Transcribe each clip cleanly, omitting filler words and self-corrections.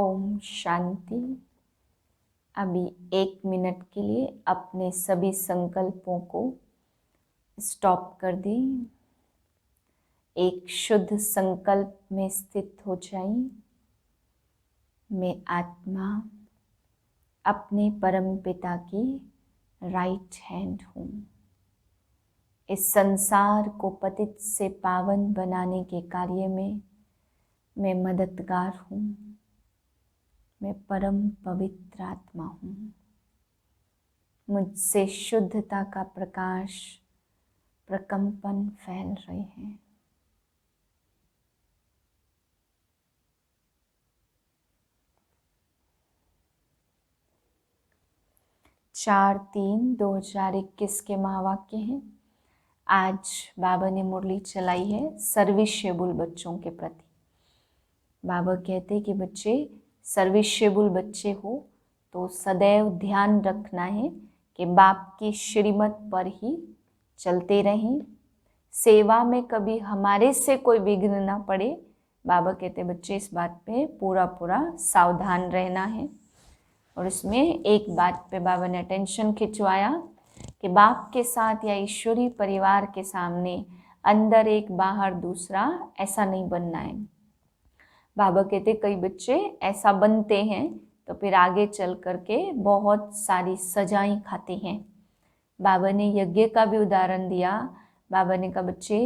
ओम शांति। अभी 1 मिनट के लिए अपने सभी संकल्पों को स्टॉप कर दें। एक शुद्ध संकल्प में स्थित हो जाएं। मैं आत्मा अपने परम पिता की राइट हैंड हूँ। इस संसार को पतित से पावन बनाने के कार्य में मैं मददगार हूँ। मैं परम पवित्र आत्मा हूँ। मुझसे शुद्धता का प्रकाश प्रकंपन फैल रहे हैं। चार 3/2021 के महावाक्य हैं। आज बाबा ने मुरली चलाई है सर्विसेबल बच्चों के प्रति। बाबा कहते हैं कि बच्चे सर्विसेबल बच्चे हो तो सदैव ध्यान रखना है कि बाप की श्रीमत पर ही चलते रहें। सेवा में कभी हमारे से कोई विघ्न ना पड़े। बाबा कहते बच्चे इस बात पे पूरा सावधान रहना है। और इसमें एक बात पे बाबा ने अटेंशन खिंचवाया कि बाप के साथ या ईश्वरी परिवार के सामने अंदर एक बाहर दूसरा ऐसा नहीं बनना है। बाबा कहते कई बच्चे ऐसा बनते हैं तो फिर आगे चल करके बहुत सारी सजाएं खाते हैं। बाबा ने यज्ञ का भी उदाहरण दिया। बाबा ने कहा बच्चे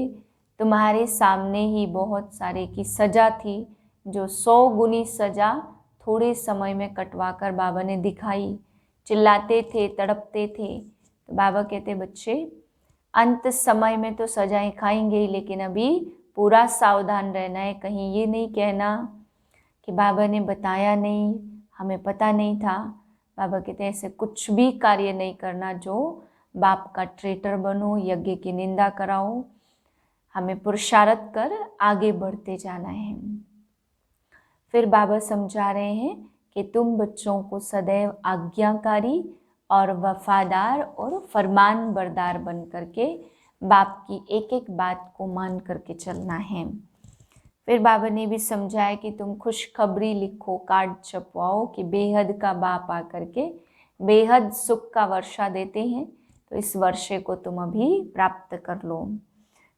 तुम्हारे सामने ही बहुत सारे की सजा थी, जो 100 गुनी सजा थोड़े समय में कटवा कर बाबा ने दिखाई। चिल्लाते थे, तड़पते थे। तो बाबा कहते बच्चे अंत समय में तो सजाएं खाएंगे ही, लेकिन अभी पूरा सावधान रहना है। कहीं ये नहीं कहना कि बाबा ने बताया नहीं, हमें पता नहीं था। बाबा कहते ऐसे कुछ भी कार्य नहीं करना जो बाप का ट्रेटर बनो, यज्ञ की निंदा कराओ। हमें पुरुषार्थ कर आगे बढ़ते जाना है। फिर बाबा समझा रहे हैं कि तुम बच्चों को सदैव आज्ञाकारी और वफादार और फरमान बरदार बन करके बाप की एक एक बात को मान करके चलना है। फिर बाबा ने भी समझाया कि तुम खुशखबरी लिखो, कार्ड छपवाओ कि बेहद का बाप आकर के बेहद सुख का वर्षा देते हैं, तो इस वर्षे को तुम अभी प्राप्त कर लो।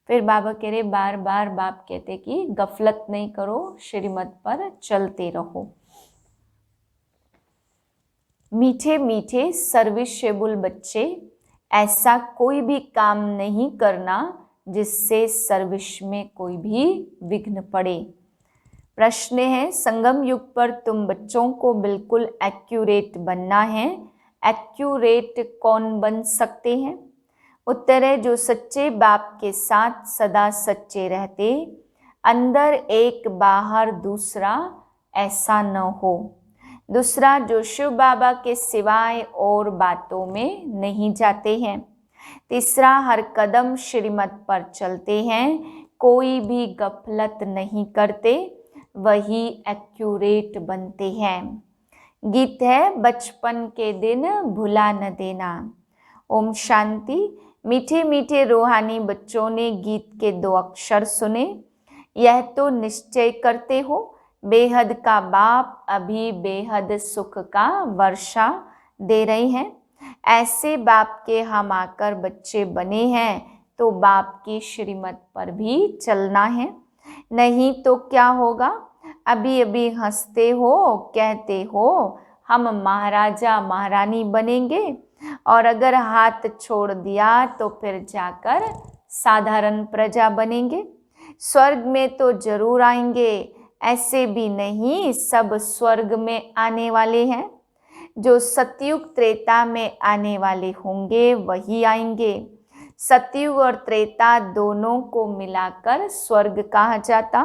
फिर बाबा कह रहे बार बार बाप कहते कि गफलत नहीं करो, श्रीमत पर चलते रहो। मीठे मीठे सर्विसेबल बच्चे, ऐसा कोई भी काम नहीं करना जिससे सर्विस में कोई भी विघ्न पड़े। प्रश्न है संगम युग पर तुम बच्चों को बिल्कुल एक्यूरेट बनना है। एक्यूरेट कौन बन सकते हैं? उत्तर है जो सच्चे बाप के साथ सदा सच्चे रहते, अंदर एक बाहर दूसरा ऐसा न हो। दूसरा जो शिव बाबा के सिवाय और बातों में नहीं जाते हैं। तीसरा हर कदम श्रीमत पर चलते हैं, कोई भी गफलत नहीं करते, वही एक्यूरेट बनते हैं। गीत है बचपन के दिन भुला न देना। ओम शांति। मीठे मीठे रूहानी बच्चों ने गीत के 2 अक्षर सुने। यह तो निश्चय करते हो बेहद का बाप अभी बेहद सुख का वर्षा दे रहे हैं। ऐसे बाप के हम आकर बच्चे बने हैं तो बाप की श्रीमत पर भी चलना है, नहीं तो क्या होगा? अभी अभी हंसते हो, कहते हो हम महाराजा महारानी बनेंगे, और अगर हाथ छोड़ दिया तो फिर जाकर साधारण प्रजा बनेंगे। स्वर्ग में तो जरूर आएंगे, ऐसे भी नहीं सब स्वर्ग में आने वाले हैं। जो सतयुग त्रेता में आने वाले होंगे वही आएंगे। सतयुग और त्रेता दोनों को मिलाकर स्वर्ग कहा जाता।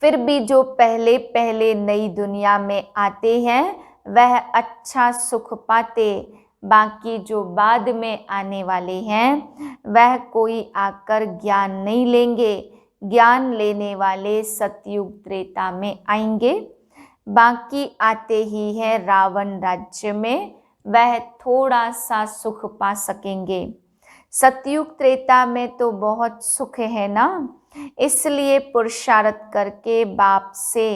फिर भी जो पहले पहले नई दुनिया में आते हैं वह अच्छा सुख पाते, बाकी जो बाद में आने वाले हैं वह कोई आकर ज्ञान नहीं लेंगे। ज्ञान लेने वाले सतयुग त्रेता में आएंगे। बाकी आते ही है रावण राज्य में, वह थोड़ा सा सुख पा सकेंगे। सतयुग त्रेता में तो बहुत सुख है ना, इसलिए पुरुषार्थ करके बाप से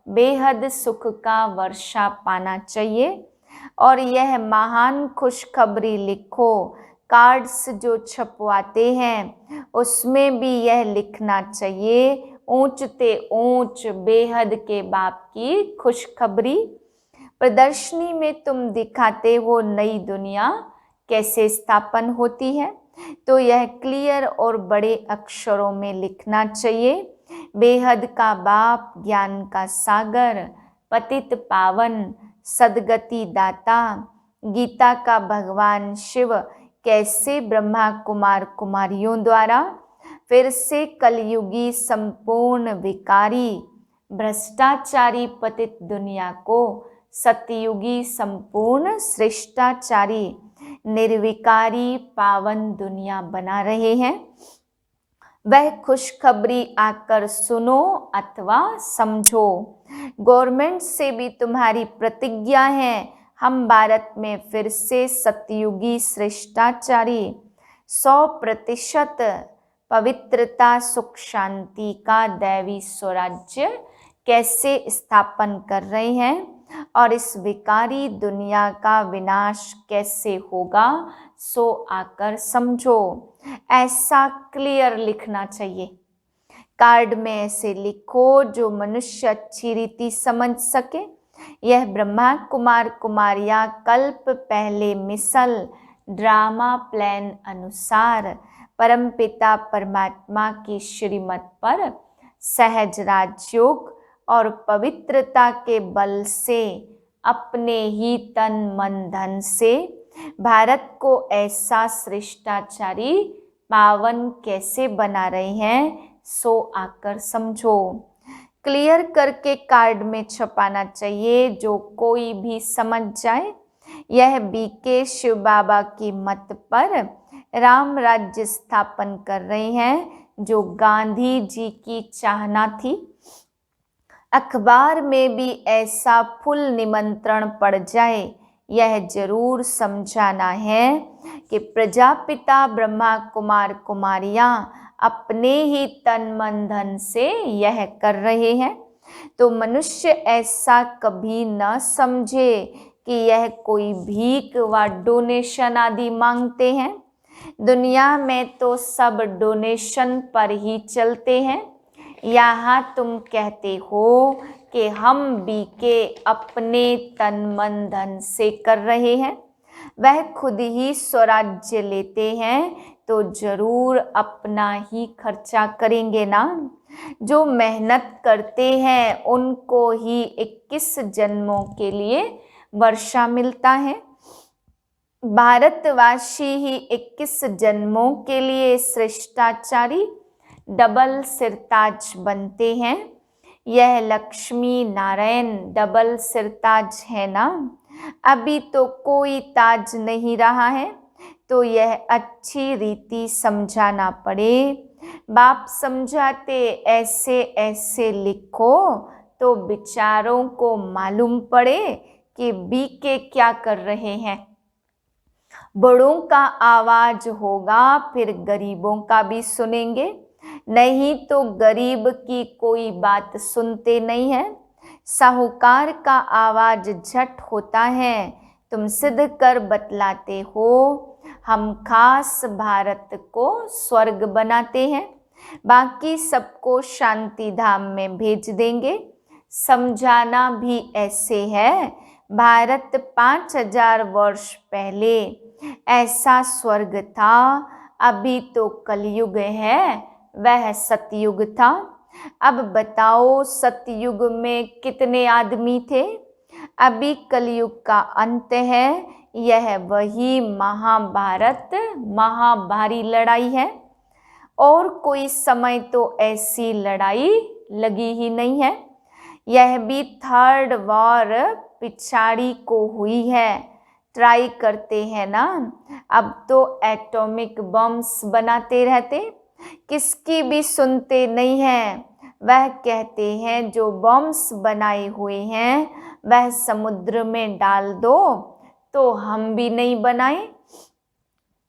बेहद सुख का वर्षा पाना चाहिए। और यह महान खुशखबरी लिखो। कार्ड्स जो छपवाते हैं उसमें भी यह लिखना चाहिए, ऊंचते ऊंच बेहद के बाप की खुशखबरी। प्रदर्शनी में तुम दिखाते हो नई दुनिया कैसे स्थापन होती है, तो यह क्लियर और बड़े अक्षरों में लिखना चाहिए। बेहद का बाप, ज्ञान का सागर, पतित पावन, सदगति दाता, गीता का भगवान शिव कैसे ब्रह्मा कुमार कुमारियों द्वारा फिर से कलयुगी संपूर्ण विकारी भ्रष्टाचारी पतित दुनिया को सतयुगी संपूर्ण श्रेष्ठाचारी निर्विकारी पावन दुनिया बना रहे हैं, वह खुशखबरी आकर सुनो अथवा समझो। गवर्नमेंट से भी तुम्हारी प्रतिज्ञा है, हम भारत में फिर से सतयुगी श्रेष्ठाचारी 100% पवित्रता सुख शांति का दैवी स्वराज्य कैसे स्थापन कर रहे हैं और इस विकारी दुनिया का विनाश कैसे होगा, सो आकर समझो। ऐसा क्लियर लिखना चाहिए। कार्ड में ऐसे लिखो जो मनुष्य अच्छी रीति समझ सके। यह ब्रह्मा कुमार कुमारियां कल्प पहले मिसल ड्रामा प्लान अनुसार परमपिता परमात्मा की श्रीमत पर सहज राजयोग और पवित्रता के बल से अपने ही तन मन धन से भारत को ऐसा श्रेष्ठाचारी पावन कैसे बना रहे हैं, सो आकर समझो। क्लियर करके कार्ड में छपाना चाहिए जो कोई भी समझ जाए। यह बीके शिव बाबा की मत पर राम राज्य स्थापन कर रहे हैं, जो गांधी जी की चाहना थी। अखबार में भी ऐसा फुल निमंत्रण पड़ जाए, यह जरूर समझाना है कि प्रजापिता ब्रह्मा कुमार कुमारियां अपने ही तन मन धन से यह कर रहे हैं। तो मनुष्य ऐसा कभी न समझे कि यह कोई भीख व डोनेशन आदि मांगते हैं। दुनिया में तो सब डोनेशन पर ही चलते हैं। यहाँ तुम कहते हो कि हम बीके अपने तन मन धन से कर रहे हैं, वह खुद ही स्वराज्य लेते हैं तो जरूर अपना ही खर्चा करेंगे ना। जो मेहनत करते हैं उनको ही 21 जन्मों के लिए वर्षा मिलता है। भारतवासी ही 21 जन्मों के लिए श्रेष्ठाचारी डबल सिरताज बनते हैं। यह लक्ष्मी नारायण डबल सिरताज है ना। अभी तो कोई ताज नहीं रहा है, तो यह अच्छी रीति समझाना पड़े। बाप समझाते ऐसे ऐसे लिखो तो विचारों को मालूम पड़े कि बीके क्या कर रहे हैं। बड़ों का आवाज होगा, फिर गरीबों का भी सुनेंगे, नहीं तो गरीब की कोई बात सुनते नहीं है। साहूकार का आवाज झट होता है, तुम सिद्ध कर बतलाते हो। हम खास भारत को स्वर्ग बनाते हैं, बाकी सबको शांति धाम में भेज देंगे। समझाना भी ऐसे है, भारत 5000 वर्ष पहले ऐसा स्वर्ग था, अभी तो कलयुग है, वह सतयुग था। अब बताओ सतयुग में कितने आदमी थे? अभी कलयुग का अंत है, यह वही महाभारत महाभारी लड़ाई है। और कोई समय तो ऐसी लड़ाई लगी ही नहीं है। यह भी थर्ड वॉर पिछाड़ी को हुई है। ट्राई करते हैं ना, अब तो एटॉमिक बम्स बनाते रहते, किसकी भी सुनते नहीं हैं। वह कहते हैं जो बम्स बनाए हुए हैं वह समुद्र में डाल दो, तो हम भी नहीं बनाए।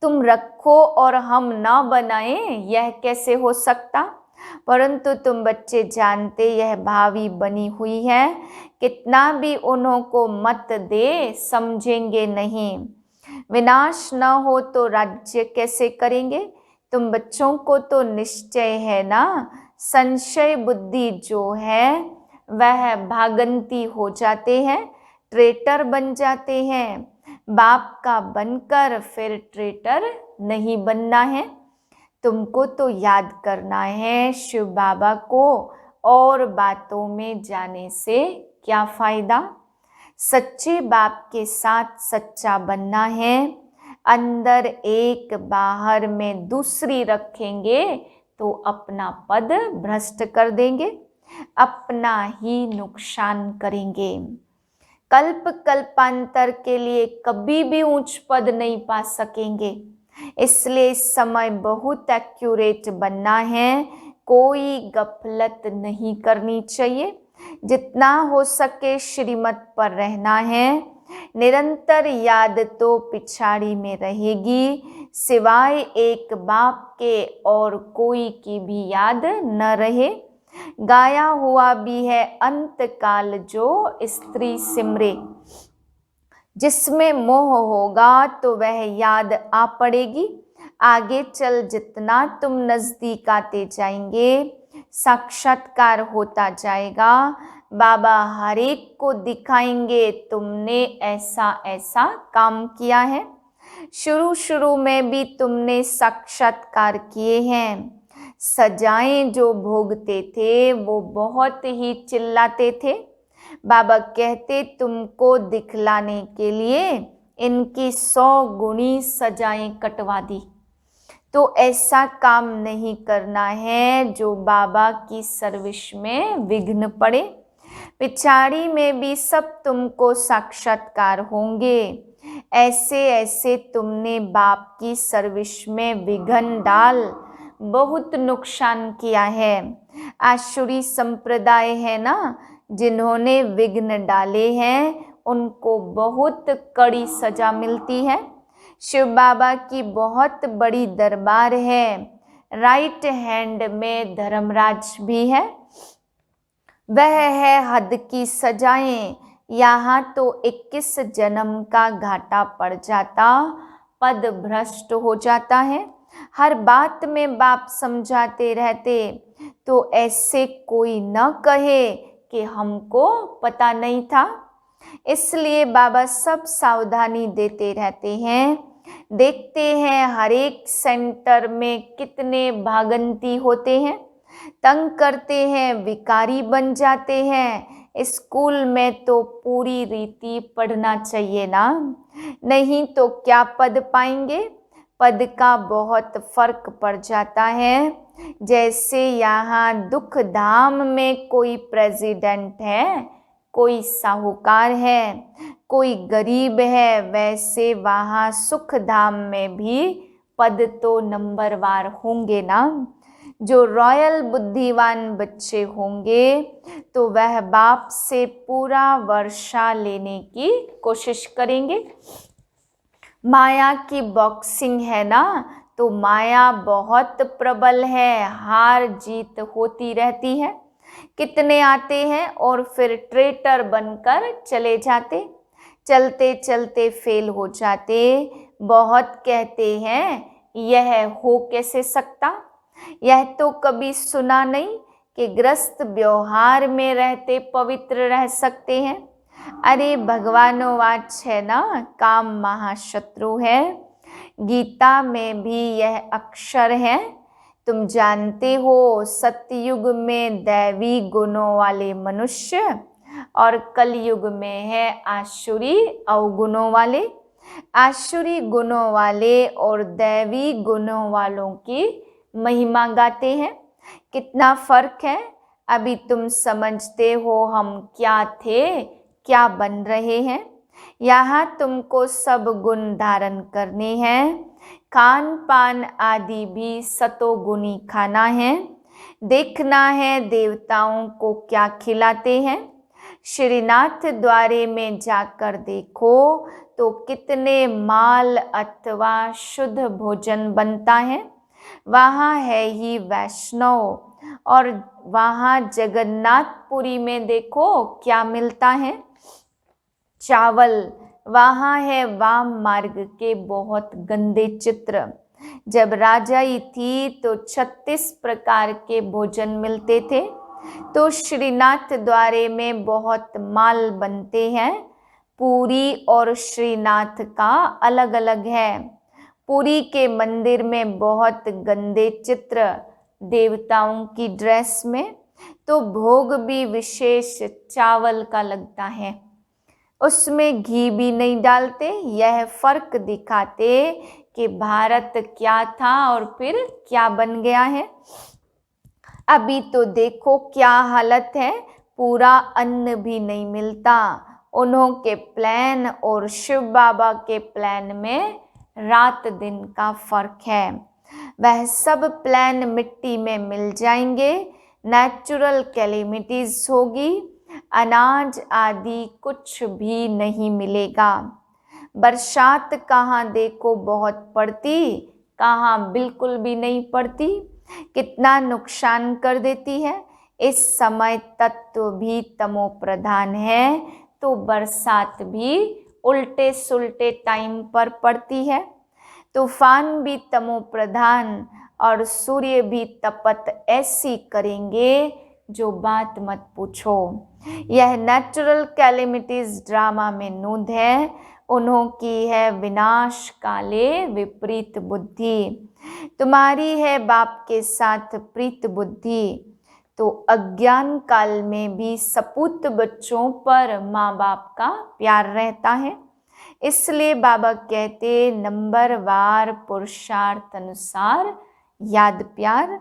तुम रखो और हम ना बनाएं, यह कैसे हो सकता? परंतु तुम बच्चे जानते यह भावी बनी हुई है, कितना भी उन्हों को मत दे समझेंगे नहीं। विनाश न हो तो राज्य कैसे करेंगे? तुम बच्चों को तो निश्चय है ना, संशय बुद्धि जो है वह भागंती हो जाते हैं, ट्रेटर बन जाते हैं। बाप का बनकर फिर ट्रेटर नहीं बनना है। तुमको तो याद करना है शिव बाबा को, और बातों में जाने से क्या फायदा। सच्चे बाप के साथ सच्चा बनना है। अंदर एक बाहर में दूसरी रखेंगे तो अपना पद भ्रष्ट कर देंगे, अपना ही नुकसान करेंगे। कल्प कल्पांतर के लिए कभी भी उच्च पद नहीं पा सकेंगे। इसलिए इस समय बहुत एक्यूरेट बनना है, कोई गफलत नहीं करनी चाहिए। जितना हो सके श्रीमत पर रहना है। निरंतर याद तो पिछाड़ी में रहेगी, सिवाय एक बाप के और कोई की भी याद न रहे। गाया हुआ भी है अंत काल जो स्त्री सिमरे, जिसमें मोह होगा तो वह याद आ पड़ेगी। आगे चल जितना तुम नजदीक आते जाएंगे, साक्षात्कार होता जाएगा। बाबा हर एक को दिखाएंगे तुमने ऐसा ऐसा काम किया है। शुरू शुरू में भी तुमने साक्षात्कार किए हैं। सजाएं जो भोगते थे वो बहुत ही चिल्लाते थे। बाबा कहते तुमको दिखलाने के लिए इनकी 100 गुनी सजाएं कटवा दी। तो ऐसा काम नहीं करना है जो बाबा की सर्विस में विघ्न पड़े। पिछाड़ी में भी सब तुमको साक्षात्कार होंगे। ऐसे ऐसे तुमने बाप की सर्विस में विघ्न डाल बहुत नुकसान किया है। आसुरी संप्रदाय है ना, जिन्होंने विघ्न डाले हैं उनको बहुत कड़ी सजा मिलती है। शिव बाबा की बहुत बड़ी दरबार है। राइट हैंड में धर्मराज भी है। वह है हद की सजाएं। यहाँ तो 21 जन्म का घाटा पड़ जाता, पद भ्रष्ट हो जाता है। हर बात में बाप समझाते रहते तो ऐसे कोई न कहे कि हमको पता नहीं था। इसलिए बाबा सब सावधानी देते रहते हैं। देखते हैं हर एक सेंटर में कितने भागंती होते हैं, तंग करते हैं, विकारी बन जाते हैं। स्कूल में तो पूरी रीति पढ़ना चाहिए ना, नहीं तो क्या पद पाएंगे। पद का बहुत फर्क पड़ जाता है। जैसे यहाँ दुख धाम में कोई प्रेसिडेंट है, कोई साहूकार है, कोई गरीब है, वैसे वहाँ सुख धाम में भी पद तो नंबरवार होंगे ना। जो रॉयल बुद्धिवान बच्चे होंगे तो वह बाप से पूरा वर्षा लेने की कोशिश करेंगे। माया की बॉक्सिंग है ना, तो माया बहुत प्रबल है, हार जीत होती रहती है। कितने आते हैं और फिर ट्रेटर बनकर चले जाते, चलते चलते फेल हो जाते। बहुत कहते हैं यह हो कैसे सकता। यह तो कभी सुना नहीं कि गृहस्थ व्यवहार में रहते पवित्र रह सकते हैं। अरे भगवानोवाच है ना, काम महाशत्रु है। गीता में भी यह अक्षर है। तुम जानते हो सतयुग में दैवी गुणों वाले मनुष्य और कलयुग में है आसुरी अवगुणों वाले। आसुरी गुणों वाले और दैवी गुणों वालों की महिमा गाते हैं। कितना फर्क है। अभी तुम समझते हो हम क्या थे, क्या बन रहे हैं। यहाँ तुमको सब गुण धारण करने हैं। खान पान आदि भी सतोगुणी खाना है। देखना है देवताओं को क्या खिलाते हैं। श्रीनाथ द्वारे में जाकर देखो तो कितने माल अथवा शुद्ध भोजन बनता है। वहाँ है ही वैष्णव और वहाँ जगन्नाथपुरी में देखो क्या मिलता है, चावल। वहाँ है वाम मार्ग के बहुत गंदे चित्र। जब राजाई थी तो 36 प्रकार के भोजन मिलते थे। तो श्रीनाथ द्वारे में बहुत माल बनते हैं। पुरी और श्रीनाथ का अलग अलग है। पुरी के मंदिर में बहुत गंदे चित्र देवताओं की ड्रेस में, तो भोग भी विशेष चावल का लगता है, उसमें घी भी नहीं डालते। यह फर्क दिखाते कि भारत क्या था और फिर क्या बन गया है। अभी तो देखो क्या हालत है, पूरा अन्न भी नहीं मिलता। उन्हों के प्लान और शिव बाबा के प्लान में रात दिन का फर्क है। वह सब प्लान मिट्टी में मिल जाएंगे, नेचुरल कैलेमिटीज होगी, अनाज आदि कुछ भी नहीं मिलेगा। बरसात कहाँ देखो बहुत पड़ती, कहाँ बिल्कुल भी नहीं पड़ती, कितना नुकसान कर देती है। इस समय तत्व भी तमो प्रधान है, तो बरसात भी उल्टे सुल्टे टाइम पर पड़ती है। तूफान भी तमो प्रधान और सूर्य भी तपत ऐसी करेंगे जो बात मत पूछो। यह नेचुरल कैलेमिटीज ड्रामा में नूद है, उन्हों की है विनाश काले विपरीत बुद्धि। तुम्हारी है बाप के साथ प्रीत बुद्धि, तो अज्ञान काल में भी सपूत बच्चों पर माँ बाप का प्यार रहता है। इसलिए बाबा कहते नंबर वार पुरुषार्थ अनुसार याद प्यार।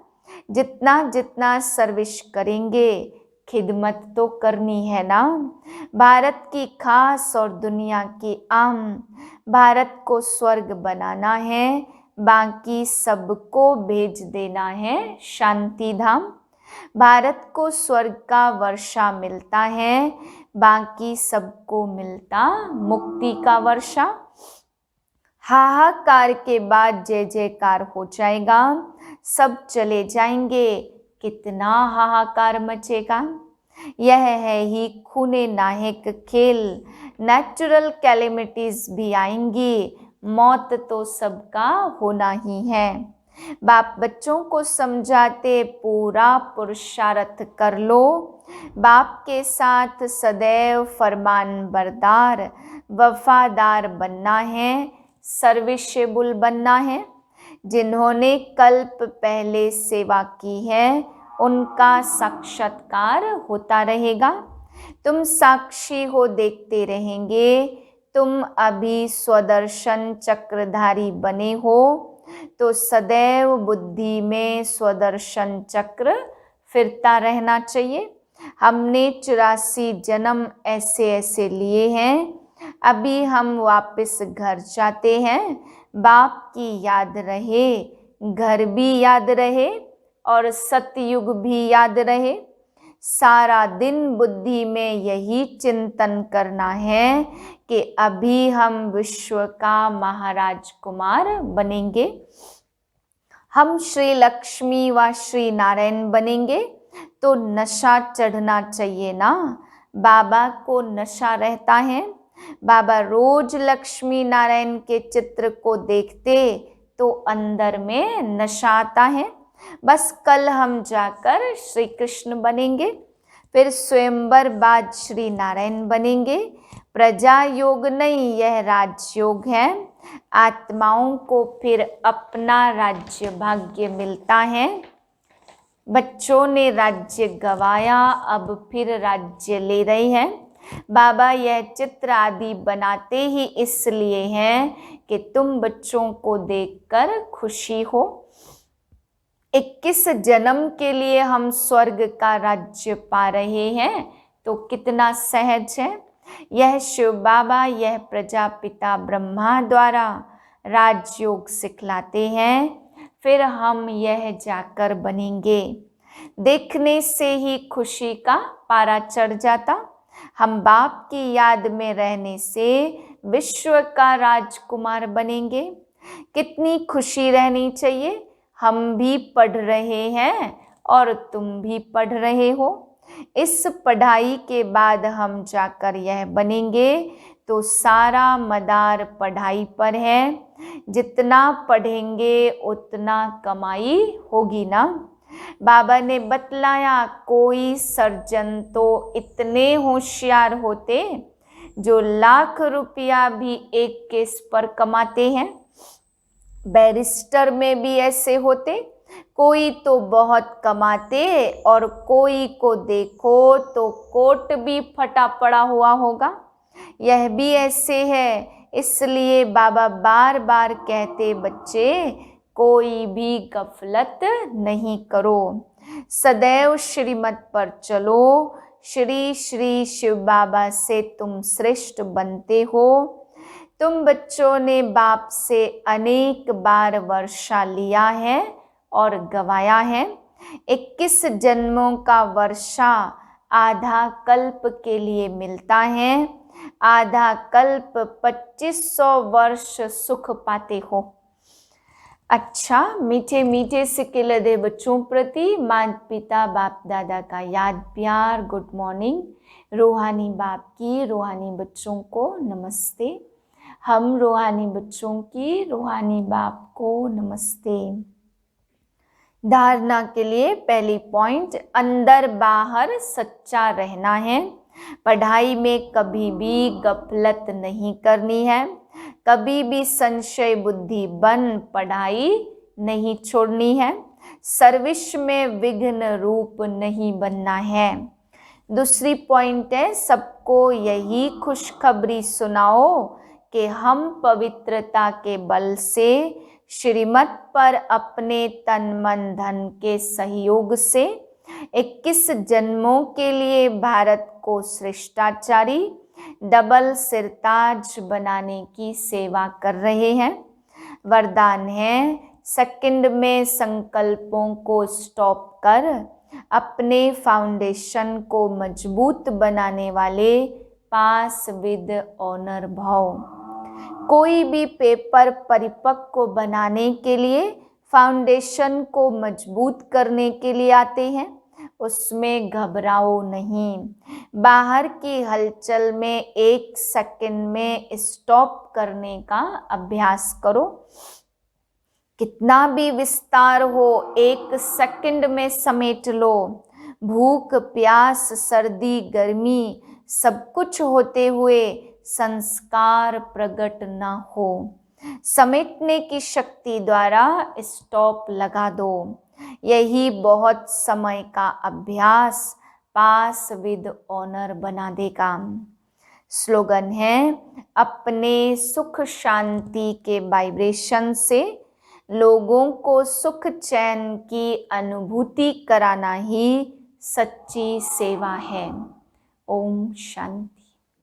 जितना जितना सर्विस करेंगे, खिदमत तो करनी है ना। भारत की खास और दुनिया की आम, भारत को स्वर्ग बनाना है, बाकी सबको भेज देना है शांति धाम। भारत को स्वर्ग का वर्षा मिलता है, बाकी सबको मिलता मुक्ति का वर्षा। हाहाकार के बाद जय जयकार हो जाएगा, सब चले जाएंगे, कितना हाहाकार मचेगा। यह है ही खूने नाहक खेल, नेचुरल कैलेमिटीज भी आएंगी, मौत तो सबका होना ही है। बाप बच्चों को समझाते पूरा पुरुषार्थ कर लो, बाप के साथ सदैव फरमान बरदार वफादार बनना है, सर्विसेबल बनना है। जिन्होंने कल्प पहले सेवा की है उनका साक्षात्कार होता रहेगा। तुम साक्षी हो, देखते रहेंगे। तुम अभी स्वदर्शन चक्रधारी बने हो, तो सदैव बुद्धि में स्वदर्शन चक्र फिरता रहना चाहिए। हमने 84 जन्म ऐसे ऐसे लिए हैं, अभी हम वापस घर जाते हैं। बाप की याद रहे, घर भी याद रहे और सतयुग भी याद रहे। सारा दिन बुद्धि में यही चिंतन करना है कि अभी हम विश्व का महाराज कुमार बनेंगे, हम श्री लक्ष्मी व श्री नारायण बनेंगे, तो नशा चढ़ना चाहिए ना। बाबा को नशा रहता है, बाबा रोज लक्ष्मी नारायण के चित्र को देखते तो अंदर में नशा आता है। बस कल हम जाकर श्री कृष्ण बनेंगे, फिर स्वयंवर बाद श्री नारायण बनेंगे। प्रजा योग नहीं, यह राजयोग है। आत्माओं को फिर अपना राज्य भाग्य मिलता है। बच्चों ने राज्य गवाया, अब फिर राज्य ले रहे हैं। बाबा यह चित्र आदि बनाते ही इसलिए हैं कि तुम बच्चों को देखकर खुशी हो। 21 जन्म के लिए हम स्वर्ग का राज्य पा रहे हैं, तो कितना सहज है। यह शिव बाबा, यह प्रजापिता ब्रह्मा द्वारा राजयोग सिखलाते हैं, फिर हम यह जाकर बनेंगे। देखने से ही खुशी का पारा चढ़ जाता। हम बाप की याद में रहने से विश्व का राजकुमार बनेंगे। कितनी खुशी रहनी चाहिए। हम भी पढ़ रहे हैं और तुम भी पढ़ रहे हो। इस पढ़ाई के बाद हम जाकर यह बनेंगे, तो सारा मदार पढ़ाई पर है। जितना पढ़ेंगे उतना कमाई होगी ना। बाबा ने बतलाया, कोई सर्जन तो इतने होशियार होते जो लाख रुपया भी एक केस पर कमाते हैं। बैरिस्टर में भी ऐसे होते, कोई तो बहुत कमाते और कोई को देखो तो कोट भी फटा पड़ा हुआ होगा। यह भी ऐसे है। इसलिए बाबा बार बार कहते, बच्चे कोई भी गफलत नहीं करो, सदैव श्रीमत पर चलो। श्री श्री शिव बाबा से तुम श्रेष्ठ बनते हो। तुम बच्चों ने बाप से अनेक बार वर्षा लिया है और गवाया है। 21 जन्मों का वर्षा आधा कल्प के लिए मिलता है। आधा कल्प 2500 वर्ष सुख पाते हो। अच्छा, मीठे मीठे सिक्के लदे बच्चों प्रति माता पिता बाप दादा का याद प्यार गुड मॉर्निंग। रूहानी बाप की रूहानी बच्चों को नमस्ते। हम रूहानी बच्चों की रूहानी बाप को नमस्ते। धारणा के लिए पहली पॉइंट, अंदर बाहर सच्चा रहना है। पढ़ाई में कभी भी गफलत नहीं करनी है। कभी भी संशय बुद्धि बन पढ़ाई नहीं छोड़नी है। सर्विस में विघ्न रूप नहीं बनना है। दूसरी पॉइंट है, सबको यही खुशखबरी सुनाओ कि हम पवित्रता के बल से श्रीमत पर अपने तन मन धन के सहयोग से 21 जन्मों के लिए भारत को श्रेष्ठाचारी डबल सिरताज बनाने की सेवा कर रहे हैं। वरदान है, सेकंड में संकल्पों को स्टॉप कर अपने फाउंडेशन को मजबूत बनाने वाले पास विद ऑनर भाव। कोई भी पेपर परिपक्व बनाने के लिए, फाउंडेशन को मजबूत करने के लिए आते हैं। उसमें घबराओ नहीं। बाहर की हलचल में 1 सेकंड में स्टॉप करने का अभ्यास करो। कितना भी विस्तार हो 1 सेकंड में समेट लो। भूख प्यास सर्दी गर्मी सब कुछ होते हुए संस्कार प्रकट न हो। समेटने की शक्ति द्वारा स्टॉप लगा दो। यही बहुत समय का अभ्यास पास विद ऑनर बना देगा। स्लोगन है, अपने सुख शांति के वाइब्रेशन से लोगों को सुख चैन की अनुभूति कराना ही सच्ची सेवा है। ओम शांति।